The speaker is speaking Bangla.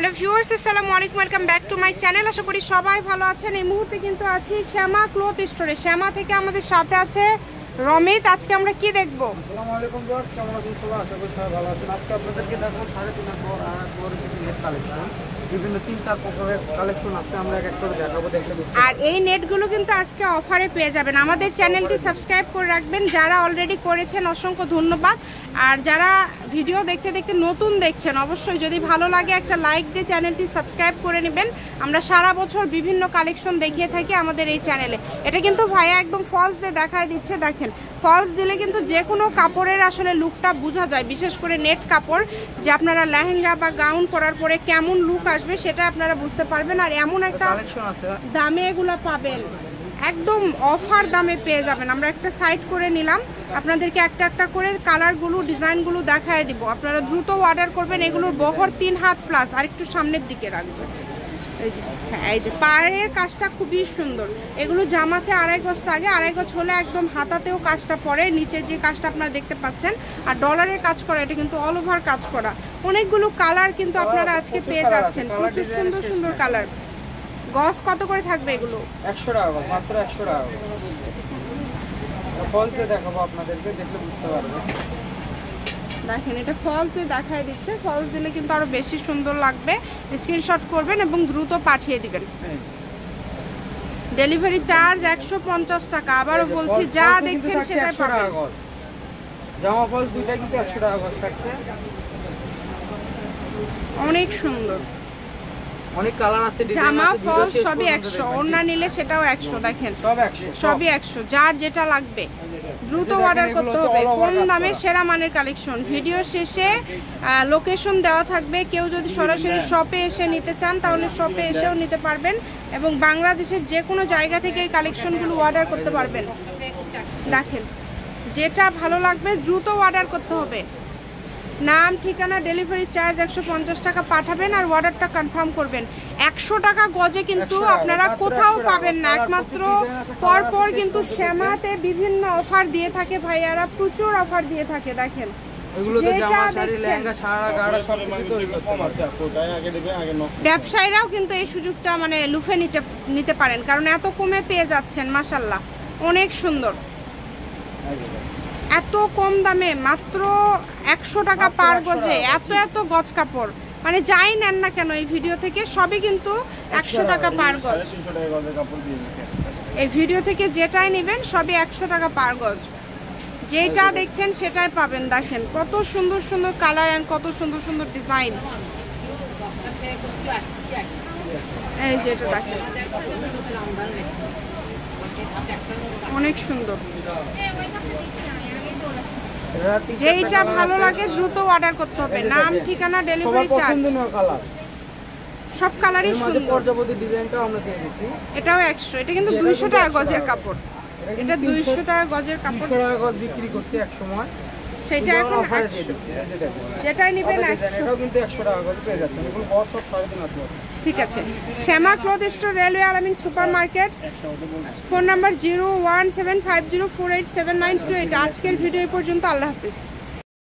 হ্যালো ভিউয়ার্স, আসসালামু আলাইকুম, welcome back to my channel. আশা করি সবাই ভালো আছেন। এই মুহূর্তে কিন্তু আছি শ্যামা ক্লথ স্টোরে। শ্যামা থেকে আমাদের সাথে আছে রমিত। আজকে আমরা কি দেখবো? আসসালামু আলাইকুম ভিউয়ার্স, কেমন আছেন সবাই? আশা করি সবাই ভালো আছেন। আজকে আপনাদেরকে দেখাবো 3.5 পর আর পরে কিছু নেট কালেকশন, বিভিন্ন 3-4 প্রকারের কালেকশন আছে, আমরা এক এক করে দেখাবো। আর এই নেটগুলো কিন্তু আজকে অফারে পেয়ে যাবেন। আমাদের চ্যানেলটি সাবস্ক্রাইব করে রাখবেন। যারা অলরেডি করেছেন অসংখ্য ধন্যবাদ। আর যারা ভিডিও দেখতে দেখতে নতুন দেখছেন, অবশ্যই যদি ভালো লাগে একটা লাইক দিয়ে চ্যানেলটি সাবস্ক্রাইব করে নেবেন। আমরা সারা বছর বিভিন্ন কালেকশন দেখিয়ে থাকি আমাদের এই চ্যানেলে। এটা কিন্তু ভাইয়া একদম ফলস দিয়ে দেখায় দিচ্ছে। দেখেন, ফলস দিলে কিন্তু যে কোনো কাপড়ের আসলে লুকটা বোঝা যায়, বিশেষ করে নেট কাপড়, যে আপনারা লেহেঙ্গা বা গাউন পরার পরে কেমন লুক আসবে সেটা আপনারা বুঝতে পারবেন। আর এমন একটা দামে এগুলো পাবেন, একদম অফার দামে পেয়ে যাবেন। আমরা একটা সাইড করে নিলাম, আপনাদেরকে একটা একটা করে কালারগুলো ডিজাইনগুলো দেখায় দিব। আপনারা দ্রুত অর্ডার করবেন। এগুলোর বহর 3 হাত প্লাস। আর একটু সামনের দিকে রাখবেন। হ্যাঁ, এই যে পাড়ের কাজটা খুবই সুন্দর। এগুলো জামাতে 2.5 গজ থাকে, 2.5 গজ হলে একদম হাতাতেও কাজটা পরে। নিচে যে কাজটা আপনারা দেখতে পাচ্ছেন আর ডলারের কাজ করা, এটা কিন্তু অল ওভার কাজ করা। অনেকগুলো কালার কিন্তু আপনারা আজকে পেয়ে যাচ্ছেন, প্রচুর সুন্দর সুন্দর কালার। গজ কত করে থাকবে এগুলো? 100 টাকা, মাত্র 100 টাকা। ফলস দিয়ে দেখাবো আপনাদেরকে, দেখলে বুঝতে পারবেন। দেখেন, এটা ফলস দিয়ে দেখাই দিচ্ছে। ফলস দিলে কিন্তু আরো বেশি সুন্দর লাগবে। স্ক্রিনশট করবেন এবং দ্রুত পাঠিয়ে দিবেন। ডেলিভারি চার্জ 150 টাকা। আবারও বলছি, যা দেখছেন সেটাই পাবেন। জামা ফলস দুইটা কিন্তু 100 টাকা গজ থাকছে। অনেক সুন্দর অনেক কালার আছে, জামা ফলস সবই 100, ওড়না নিলে সেটাও 100। দেখেন, সবই 100। যার যেটা লাগবে দ্রুত অর্ডার করতে হবে। কম দামে সেরা মানের কালেকশন। ভিডিও শেষে লোকেশন দেওয়া থাকবে। কেউ যদি সরাসরি শপে এসে নিতে চান তাহলে শপে এসেও নিতে পারবেন এবং বাংলাদেশের যে কোনো জায়গা থেকে এই কালেকশনগুলো অর্ডার করতে পারবেন। দেখেন, যেটা ভালো লাগবে দ্রুত অর্ডার করতে হবে। নাম, ঠিকানা, ডেলিভারি চার্জ 150 টাকা পাঠাবেন আর অর্ডারটা কনফার্ম করবেন। 100 টাকা গজে কিন্তু আপনারা কোথাও পাবেন না। একমাত্র পরপর কিন্তু শ্যামাতে বিভিন্ন অফার দিয়ে থাকে ভাইয়ারা, প্রচুর অফার দিয়ে থাকে। দেখেন, ব্যবসায়ীরাও কিন্তু এই সুযোগটা মানে লুফে নিতে পারেন, কারণ এত কমে পেয়ে যাচ্ছেন। মাশাআল্লাহ, অনেক সুন্দর। এত কম দামে মাত্র 100 টাকা পার গজে এত এত গজ কাপড়, মানে যাই নেন না কেন এই ভিডিও থেকে সবই কিন্তু 100 টাকা পার গজ। এই ভিডিও থেকে যেটাই নেবেন সবই 100 টাকা পার গজ। যেটা দেখছেন সেটাই পাবেন। দেখেন, কত সুন্দর সুন্দর কালার এন্ড কত সুন্দর সুন্দর ডিজাইন। এই যেটা দেখেন, অনেক সুন্দর। যেটা ভালো লাগে দ্রুত অর্ডার করতে হবে। নাম, ঠিকানা, ডেলিভারি চার্জ। সব কালারই সুন্দর। পর্যাপ্ত ডিজাইনটা আমরা দিয়ে দিয়েছি। এটাও 100। এটা কিন্তু 200 টাকা গজের কাপড়। এটা 200 টাকা গজের কাপড়। 200 টাকা গজ বিক্রি করতে এক সময়, সেটা এখন অফারে দিয়ে দিচ্ছি। যেটাই নেবেন 100। এটাও কিন্তু 100 টাকা গজ পেয়ে যাচ্ছেন। এগুলো বড় সব 3.5 হাত। ঠিক আছে। শ্যামা ক্লথ স্টোর, রেলওয়ে আলামিন সুপার মার্কেট। Phone number 01750487928। আজকের ভিডিও এই পর্যন্ত। আল্লাহ হাফিজ।